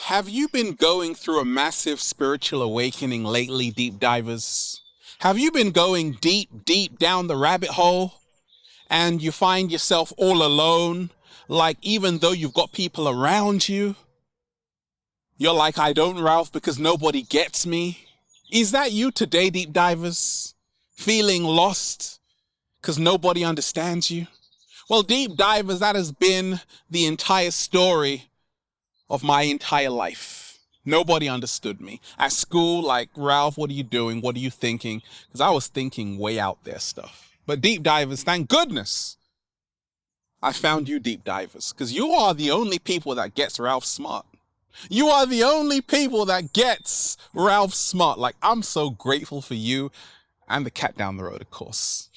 Have you been going through a massive spiritual awakening lately, deep divers? Have you been going deep, deep down the rabbit hole and you find yourself all alone? Like, even though you've got people around you, you're like, I don't, Ralph, because nobody gets me. Is that you today, deep divers? Feeling lost because nobody understands you? Well, deep divers, that has been the entire story of my entire life. Nobody understood me. At school, like, Ralph, what are you doing? What are you thinking? Because I was thinking way out there stuff. But deep divers, thank goodness I found you, deep divers, because you are the only people that gets Ralph smart. You are the only people that gets Ralph smart. Like, I'm so grateful for you and the cat down the road, of course.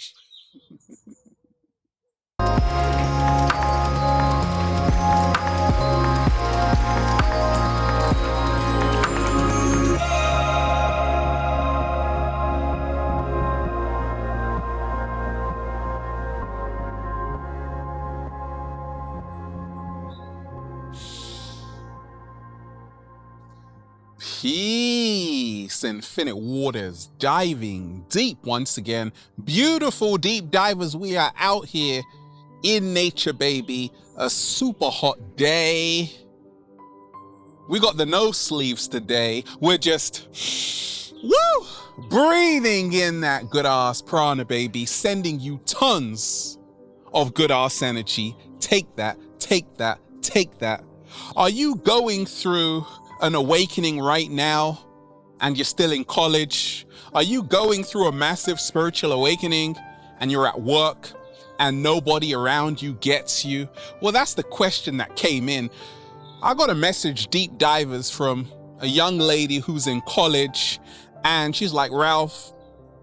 Peace, infinite waters, diving deep once again. Beautiful deep divers, we are out here in nature, baby. A super hot day. We got the no sleeves today. We're just, breathing in that good ass prana, baby. Sending you tons of good ass energy. Take that, take that, take that. Are you going through an awakening right now and you're still in college? Are you going through a massive spiritual awakening and you're at work and nobody around you gets you? Well, that's the question that came in. I got a message, deep divers, from a young lady who's in college, and she's like, Ralph,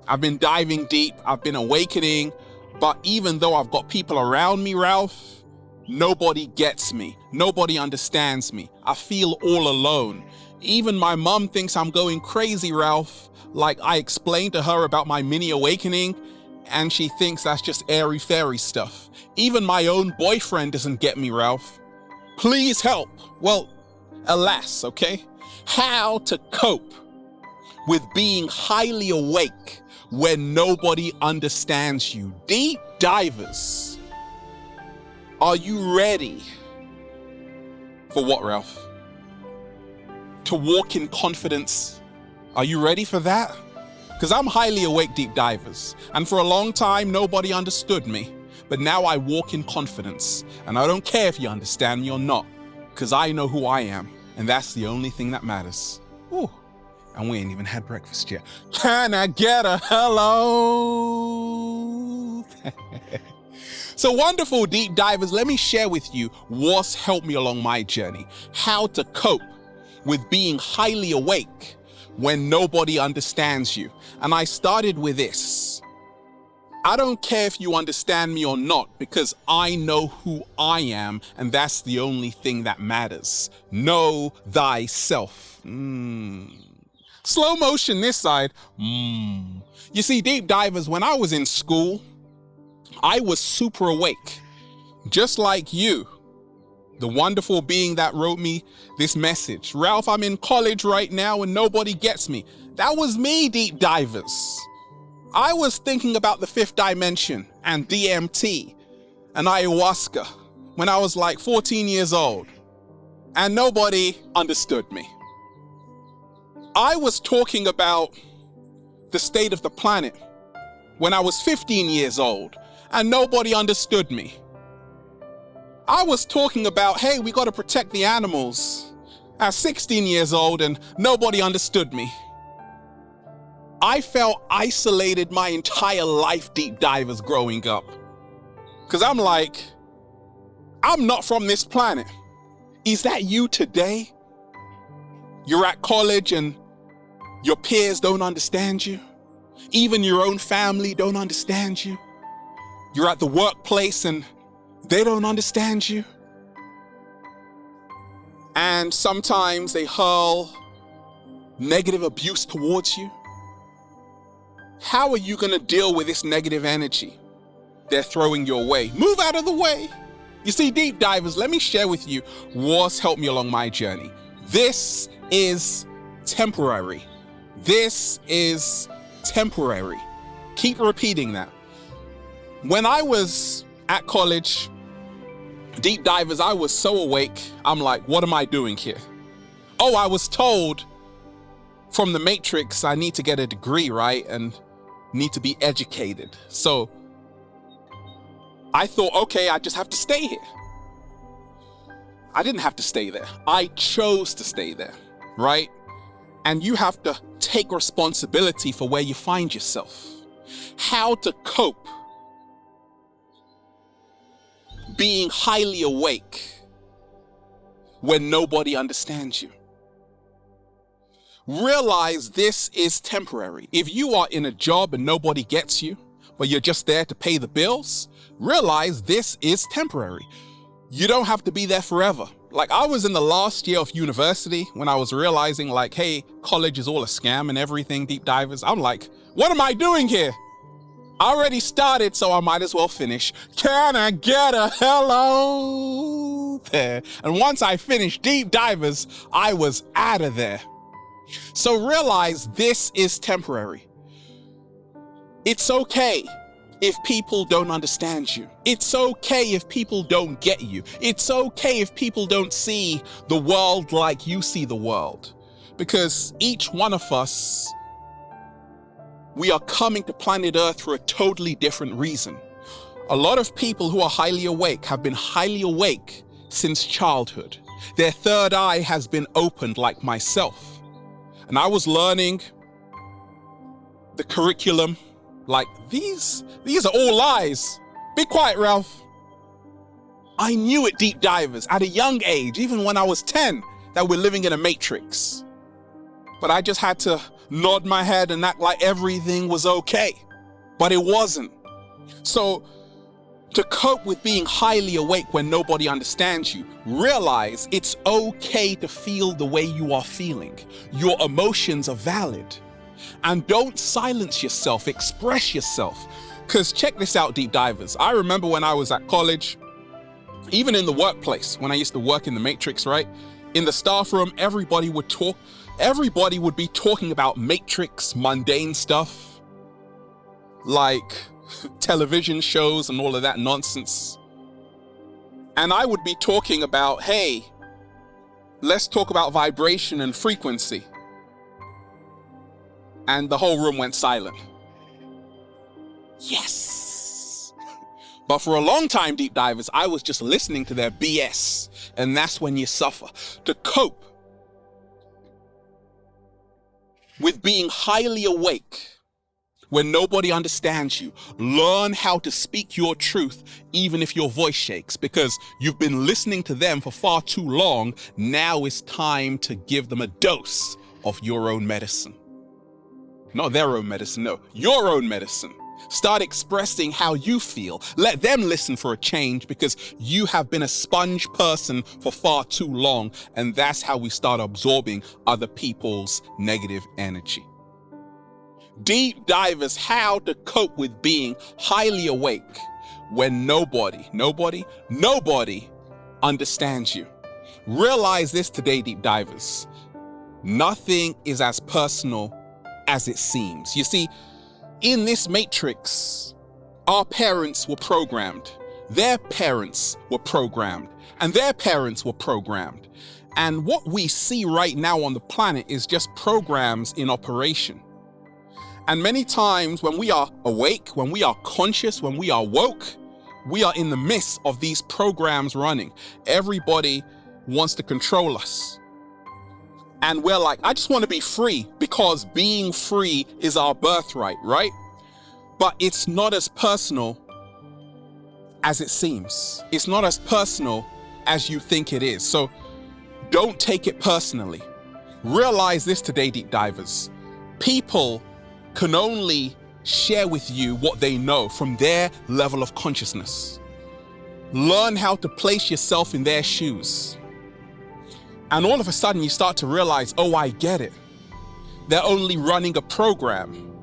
I've been diving deep, I've been awakening, but even though I've got people around me, Ralph, nobody gets me. Nobody understands me. I feel all alone. Even my mom thinks I'm going crazy, Ralph. Like, I explained to her about my mini awakening and she thinks that's just airy fairy stuff. Even my own boyfriend doesn't get me, Ralph. Please help. Well, alas, okay? How to cope with being highly awake when nobody understands you. Deep divers, are you ready for what, Ralph? To walk in confidence. Are you ready for that? Because I'm highly awake, deep divers. And for a long time, nobody understood me. But now I walk in confidence. And I don't care if you understand me or not. Because I know who I am. And that's the only thing that matters. Ooh. And we ain't even had breakfast yet. Can I get a hello? So wonderful, deep divers, let me share with you what's helped me along my journey. How to cope with being highly awake when nobody understands you. And I started with this. I don't care if you understand me or not, because I know who I am, and that's the only thing that matters. Know thyself. Slow motion this side. You see, deep divers, when I was in school, I was super awake, just like you, the wonderful being that wrote me this message. Ralph, I'm in college right now and nobody gets me. That was me, deep divers. I was thinking about the fifth dimension and DMT and ayahuasca when I was like 14 years old, and nobody understood me. I was talking about the state of the planet when I was 15 years old, and nobody understood me. I was talking about, hey, we got to protect the animals at 16 years old, and nobody understood me. I felt isolated my entire life, deep divers, growing up. Because I'm like, I'm not from this planet. Is that you today? You're at college and your peers don't understand you. Even your own family don't understand you. You're at the workplace and they don't understand you. And sometimes they hurl negative abuse towards you. How are you going to deal with this negative energy they're throwing your way? Move out of the way. You see, deep divers, let me share with you what's helped me along my journey. This is temporary. This is temporary. Keep repeating that. When I was at college, deep divers, I was so awake. I'm like, what am I doing here? Oh, I was told from the Matrix, I need to get a degree, right? And need to be educated. So I thought, okay, I just have to stay here. I didn't have to stay there. I chose to stay there, right? And you have to take responsibility for where you find yourself. How to cope being highly awake when nobody understands you. Realize this is temporary. If you are in a job and nobody gets you, but you're just there to pay the bills, realize this is temporary. You don't have to be there forever. Like, I was in the last year of university when I was realizing, like, hey, college is all a scam and everything, deep divers. I'm like, what am I doing here? I already started, so I might as well finish. Can I get a hello there? And once I finished deep divers, I was out of there. So realize this is temporary. It's okay if people don't understand you. It's okay if people don't get you. It's okay if people don't see the world like you see the world. Because each one of us, we are coming to planet Earth for a totally different reason. A lot of people who are highly awake have been highly awake since childhood. Their third eye has been opened like myself. And I was learning the curriculum, like these are all lies. Be quiet, Ralph. I knew it, deep divers, at a young age, even when I was 10, that we're living in a matrix. But I just had to nod my head and act like everything was okay. But it wasn't. So to cope with being highly awake when nobody understands you, realize it's okay to feel the way you are feeling. Your emotions are valid. And don't silence yourself, express yourself. Because check this out, deep divers. I remember when I was at college, even in the workplace, when I used to work in the Matrix, right? In the staff room, everybody would be talking about Matrix, mundane stuff, like television shows and all of that nonsense. And I would be talking about, hey, let's talk about vibration and frequency. And the whole room went silent. Yes. But for a long time, deep divers, I was just listening to their BS. And that's when you suffer. To cope with being highly awake when nobody understands you, learn how to speak your truth even if your voice shakes, because you've been listening to them for far too long. Now it's time to give them a dose of your own medicine. Not their own medicine, no, your own medicine. Start expressing how you feel. Let them listen for a change, because you have been a sponge person for far too long, and that's how we start absorbing other people's negative energy. Deep divers, how to cope with being highly awake when nobody understands you. Realize this today, deep divers. Nothing is as personal as it seems. You see, in this matrix, our parents were programmed, their parents were programmed, and their parents were programmed. And what we see right now on the planet is just programs in operation. And many times when we are awake, when we are conscious, when we are woke, we are in the midst of these programs running. Everybody wants to control us. And we're like, I just want to be free, because being free is our birthright, right? But it's not as personal as it seems. It's not as personal as you think it is. So don't take it personally. Realize this today, deep divers. People can only share with you what they know from their level of consciousness. Learn how to place yourself in their shoes. And all of a sudden you start to realize, oh, I get it. They're only running a program.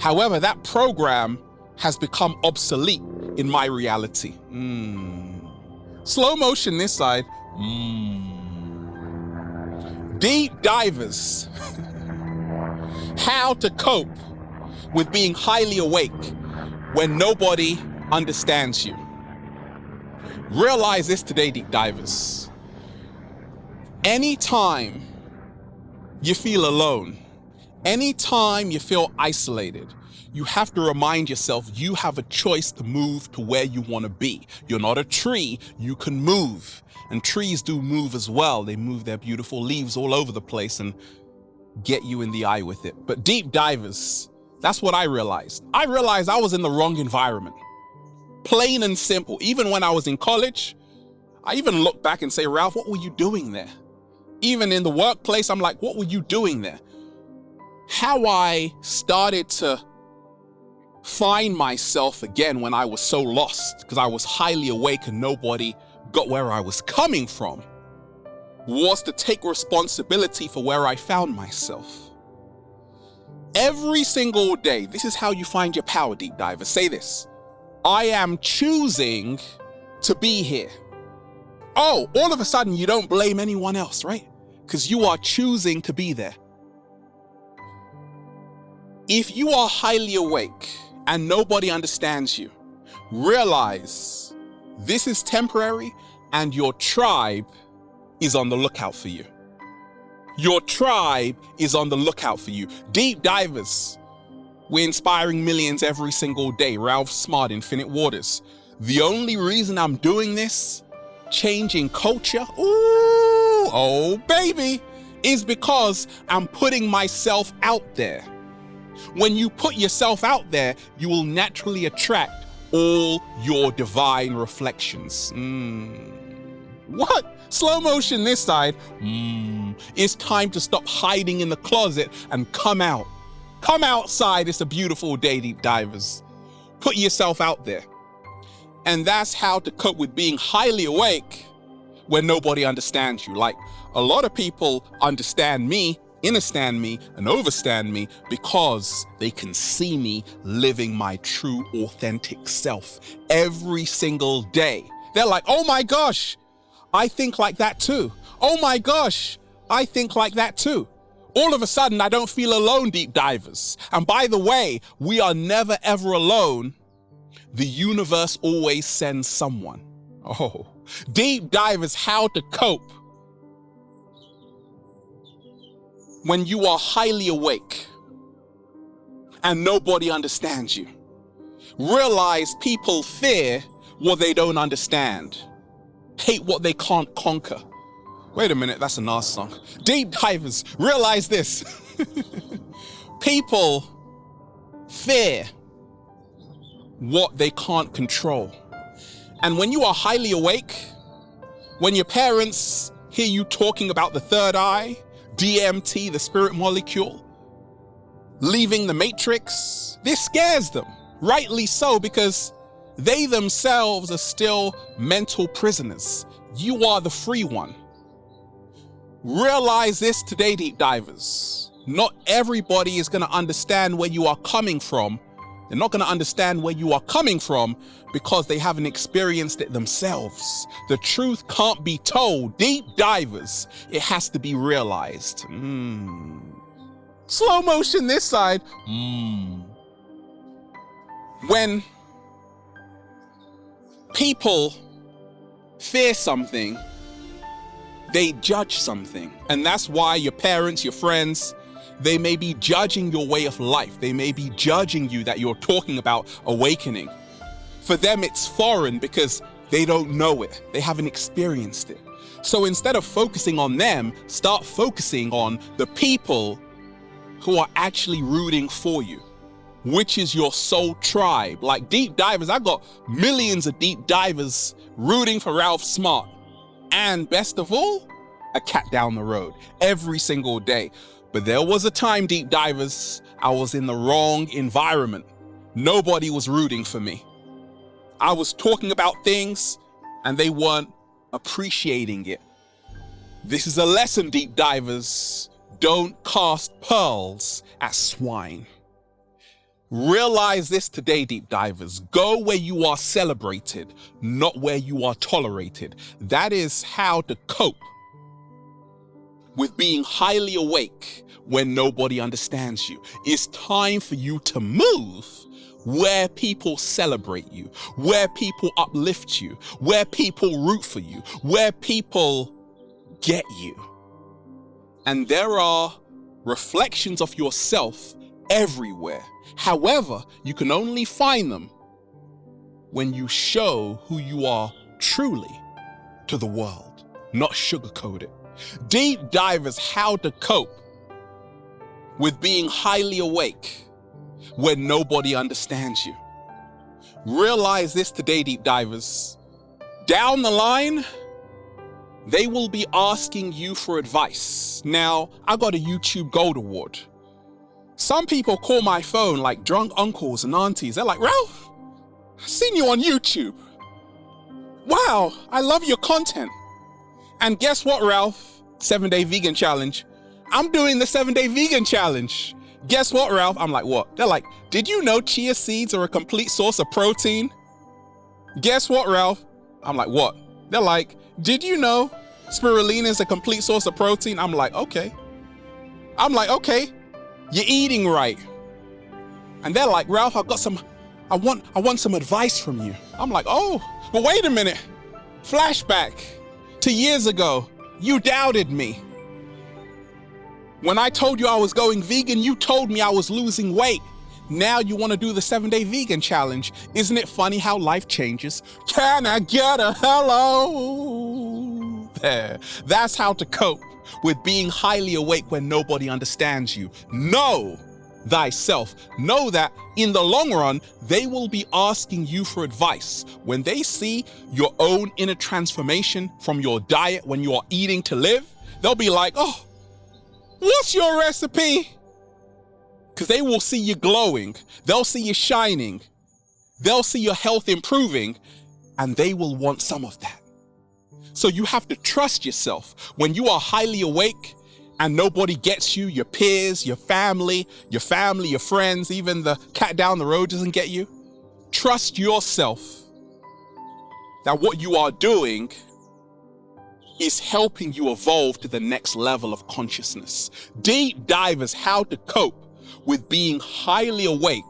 However, that program has become obsolete in my reality. Slow motion this side. Deep divers, how to cope with being highly awake when nobody understands you. Realize this today, deep divers. Anytime you feel alone, anytime you feel isolated, you have to remind yourself you have a choice to move to where you want to be. You're not a tree, you can move. And trees do move as well. They move their beautiful leaves all over the place and get you in the eye with it. But deep divers, that's what I realized. I realized I was in the wrong environment. Plain and simple. Even when I was in college, I even look back and say, Ralph, what were you doing there? Even in the workplace, I'm like, what were you doing there? How I started to find myself again when I was so lost, because I was highly awake and nobody got where I was coming from, was to take responsibility for where I found myself. Every single day, this is how you find your power, deep diver. Say this: I am choosing to be here. Oh, all of a sudden you don't blame anyone else, right? Because you are choosing to be there. If you are highly awake and nobody understands you, realize this is temporary and your tribe is on the lookout for you. Your tribe is on the lookout for you. Deep divers, we're inspiring millions every single day. Ralph Smart, Infinite Waters. The only reason I'm doing this, changing culture, oh baby, is because I'm putting myself out there. When you put yourself out there, you will naturally attract all your divine reflections. What? Slow motion this side. It's time to stop hiding in the closet and come out. Come outside. It's a beautiful day, deep divers. Put yourself out there. And that's how to cope with being highly awake when nobody understands you. Like, a lot of people understand me, understand me, and overstand me because they can see me living my true, authentic self every single day. They're like, oh my gosh, I think like that too. Oh my gosh, I think like that too. All of a sudden, I don't feel alone, deep divers. And by the way, we are never ever alone. The universe always sends someone. Oh, deep divers, how to cope when you are highly awake and nobody understands you. Realize people fear what they don't understand, hate what they can't conquer. Wait a minute, that's a Nas song. Deep divers, realize this. People fear what they can't control. And when you are highly awake, when your parents hear you talking about the third eye, DMT, the spirit molecule, leaving the matrix, this scares them. Rightly so, because they themselves are still mental prisoners. You are the free one. Realize this today, deep divers. Not everybody is going to understand where you are coming from. They're not going to understand where you are coming from because they haven't experienced it themselves. The truth can't be told. Deep divers, it has to be realized. Slow motion this side. When people fear something, they judge something. And that's why your parents, your friends, they may be judging your way of life. They may be judging you that you're talking about awakening. For them, it's foreign because they don't know it. They haven't experienced it. So instead of focusing on them, start focusing on the people who are actually rooting for you, which is your soul tribe. Like deep divers, I've got millions of deep divers rooting for Ralph Smart. And best of all, a cat down the road every single day. But there was a time, deep divers, I was in the wrong environment. Nobody was rooting for me. I was talking about things and they weren't appreciating it. This is a lesson, deep divers. Don't cast pearls at swine. Realize this today, deep divers. Go where you are celebrated, not where you are tolerated. That is how to cope with being highly awake when nobody understands you. It's time for you to move where people celebrate you, where people uplift you, where people root for you, where people get you. And there are reflections of yourself everywhere. However, you can only find them when you show who you are truly to the world, not sugarcoat it. Deep divers, how to cope with being highly awake when nobody understands you. Realize this today, deep divers. Down the line, they will be asking you for advice. Now, I got a YouTube Gold Award. Some people call my phone like drunk uncles and aunties. They're like, Ralph, I've seen you on YouTube. Wow, I love your content. And guess what, Ralph? 7-Day Vegan Challenge. I'm doing the 7-Day Vegan Challenge. Guess what, Ralph? I'm like, what? They're like, did you know chia seeds are a complete source of protein? Guess what, Ralph? I'm like, what? They're like, did you know spirulina is a complete source of protein? I'm like, okay. You're eating right. And they're like, Ralph, I want some advice from you. I'm like, oh, but wait a minute. Flashback to years ago. You doubted me. When I told you I was going vegan, you told me I was losing weight. Now you want to do the 7-Day Vegan Challenge. Isn't it funny how life changes? Can I get a hello? There. That's how to cope with being highly awake when nobody understands you. Know thyself. Know that in the long run, they will be asking you for advice. When they see your own inner transformation from your diet when you are eating to live, they'll be like, oh, what's your recipe? Because they will see you glowing. They'll see you shining. They'll see your health improving, and they will want some of that. So you have to trust yourself. When you are highly awake and nobody gets you, your peers, your family, your friends, even the cat down the road doesn't get you, trust yourself that what you are doing is helping you evolve to the next level of consciousness. Deep divers, how to cope with being highly awake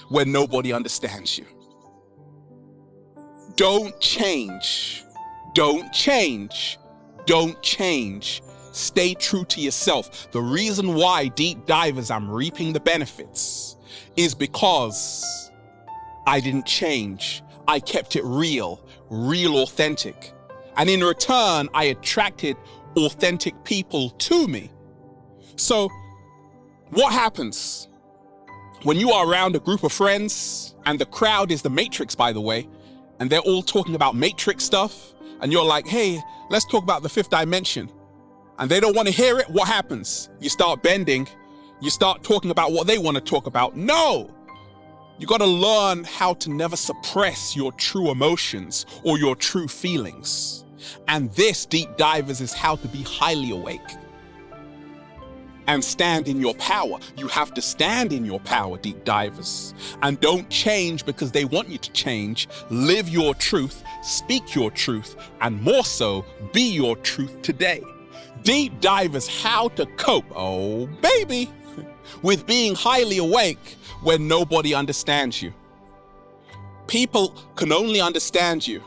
when nobody understands you. Don't change. Don't change. Don't change. Stay true to yourself. The reason why, deep divers, I'm reaping the benefits is because I didn't change. I kept it real, authentic. And in return, I attracted authentic people to me. So what happens when you are around a group of friends and the crowd is the Matrix, by the way, and they're all talking about Matrix stuff, and you're like, hey, let's talk about the fifth dimension. And they don't want to hear it. What happens? You start bending. You start talking about what they want to talk about. No! You got to learn how to never suppress your true emotions or your true feelings. And this, deep divers, is how to be highly awake and stand in your power. You have to stand in your power, deep divers. And don't change because they want you to change. Live your truth, speak your truth, and more so, be your truth today. Deep divers, how to cope, oh baby, with being highly awake when nobody understands you. People can only understand you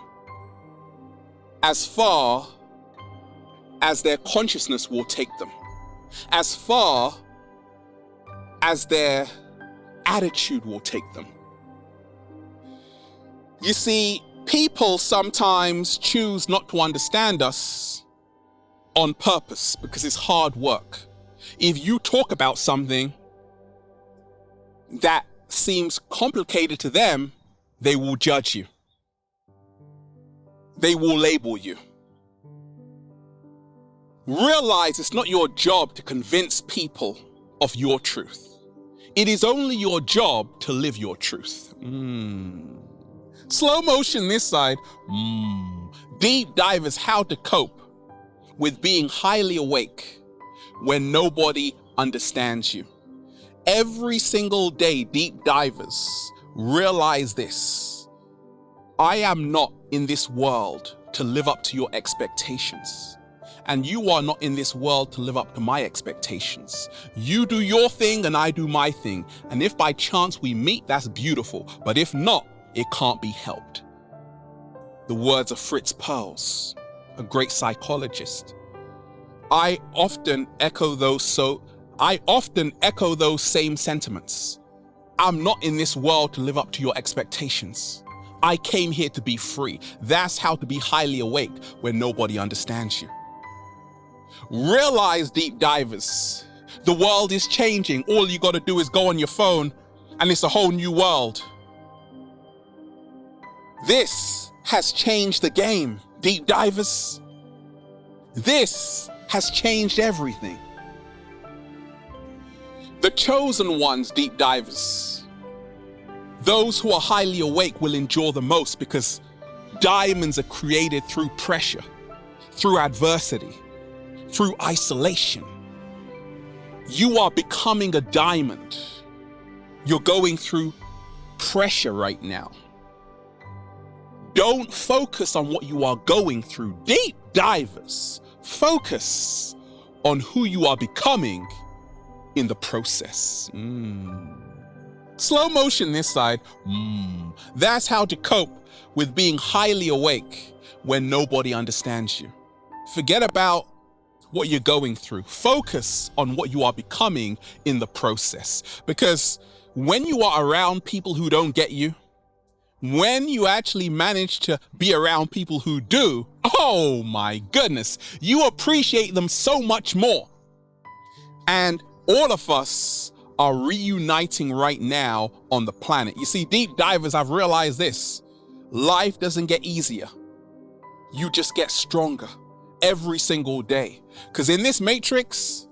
as far as their consciousness will take them, as far as their attitude will take them. You see, people sometimes choose not to understand us on purpose because it's hard work. If you talk about something that seems complicated to them, they will judge you. They will label you. Realize it's not your job to convince people of your truth. It is only your job to live your truth. Slow motion this side. Deep divers, how to cope with being highly awake when nobody understands you. Every single day, deep divers, realize this. I am not in this world to live up to your expectations. And you are not in this world to live up to my expectations. You do your thing and I do my thing. And if by chance we meet, that's beautiful. But if not, it can't be helped. The words of Fritz Perls, a great psychologist. I often echo those same sentiments. I'm not in this world to live up to your expectations. I came here to be free. That's how to be highly awake when nobody understands you. Realize, deep divers, the world is changing. All you got to do is go on your phone and it's a whole new world. This has changed the game, deep divers. This has changed everything. The chosen ones, deep divers, those who are highly awake will endure the most, because diamonds are created through pressure, through adversity, through isolation. You are becoming a diamond. You're going through pressure right now. Don't focus on what you are going through. Deep divers, focus on who you are becoming in the process. Slow motion this side. That's how to cope with being highly awake when nobody understands you. Forget about what you're going through. Focus on what you are becoming in the process. Because when you are around people who don't get you, when you actually manage to be around people who do, oh my goodness, you appreciate them so much more. And all of us are reuniting right now on the planet. You see, deep divers, I've realized this. Life doesn't get easier. You just get stronger every single day. Because in this matrix,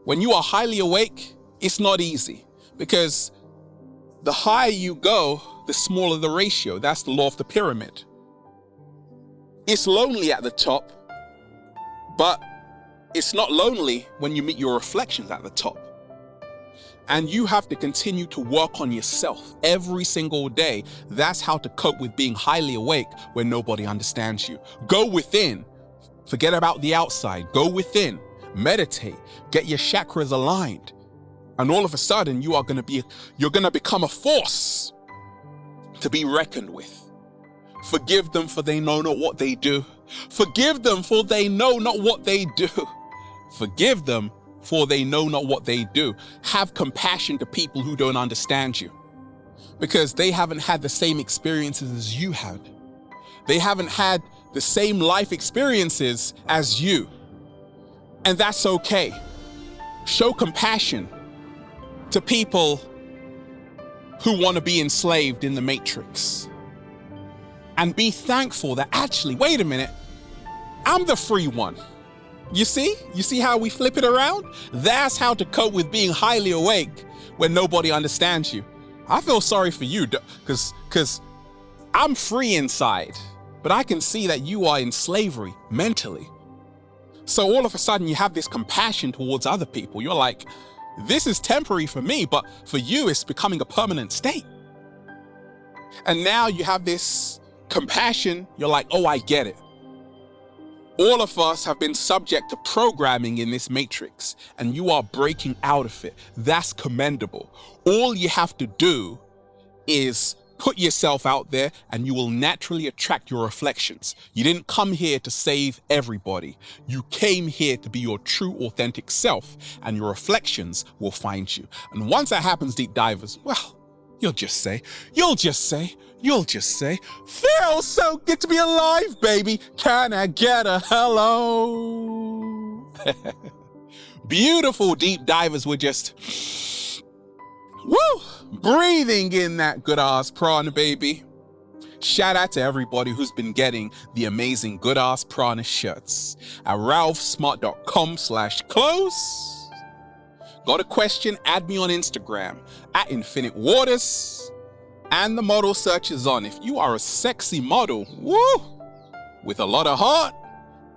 when you are highly awake, it's not easy. Because the higher you go, the smaller the ratio. That's the law of the pyramid. It's lonely at the top, but it's not lonely when you meet your reflections at the top. And you have to continue to work on yourself every single day. That's how to cope with being highly awake when nobody understands you. Go within. Forget about the outside. Go within. Meditate. Get your chakras aligned. And all of a sudden, you're going to become a force to be reckoned with. Forgive them, for they know not what they do. Forgive them, for they know not what they do. Forgive them, for they know not what they do. Have compassion to people who don't understand you, because they haven't had the same experiences as you had. They haven't had the same life experiences as you. And that's okay. Show compassion to people who want to be enslaved in the matrix. And be thankful that actually, wait a minute, I'm the free one. You see? You see how we flip it around? That's how to cope with being highly awake when nobody understands you. I feel sorry for you, because I'm free inside, but I can see that you are in slavery mentally. So all of a sudden you have this compassion towards other people. You're like, this is temporary for me, but for you it's becoming a permanent state. And now you have this compassion. You're like, oh, I get it. All of us have been subject to programming in this matrix, and you are breaking out of it. That's commendable. All you have to do is put yourself out there, and you will naturally attract your reflections. You didn't come here to save everybody. You came here to be your true, authentic self, and your reflections will find you. And once that happens, deep divers, well, you'll just say, feels so good to be alive, baby. Can I get a hello? Beautiful deep divers were just, breathing in that good ass prana, baby. Shout out to everybody who's been getting the amazing good ass prana shirts at ralphsmart.com/close. Got a question? Add me on Instagram at Infinite Waters. And the model search is on. If you are a sexy model, with a lot of heart,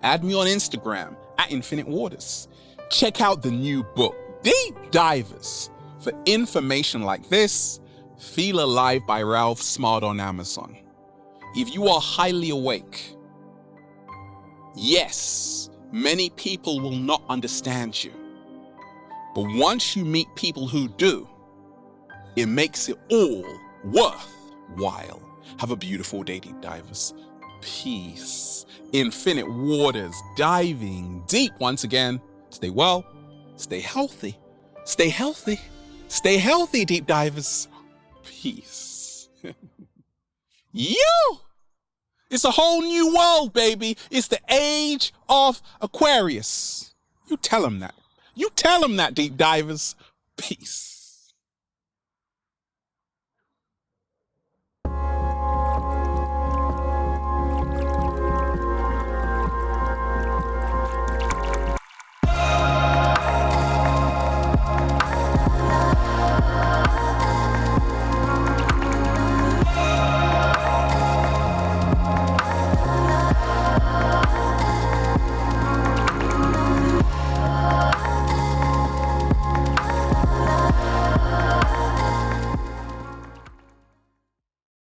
add me on Instagram at Infinite Waters. Check out the new book, Deep Divers. For information like this, Feel Alive by Ralph Smart on Amazon. If you are highly awake, yes, Many people will not understand you. But once you meet people who do, it makes it all worthwhile. Have a beautiful day, deep divers. Peace. Infinite waters, diving deep once again. Stay well, stay healthy, stay healthy, stay healthy, deep divers. Peace. You! It's a whole new world, baby. It's the age of Aquarius. You tell them that. You tell them that, deep divers. Peace.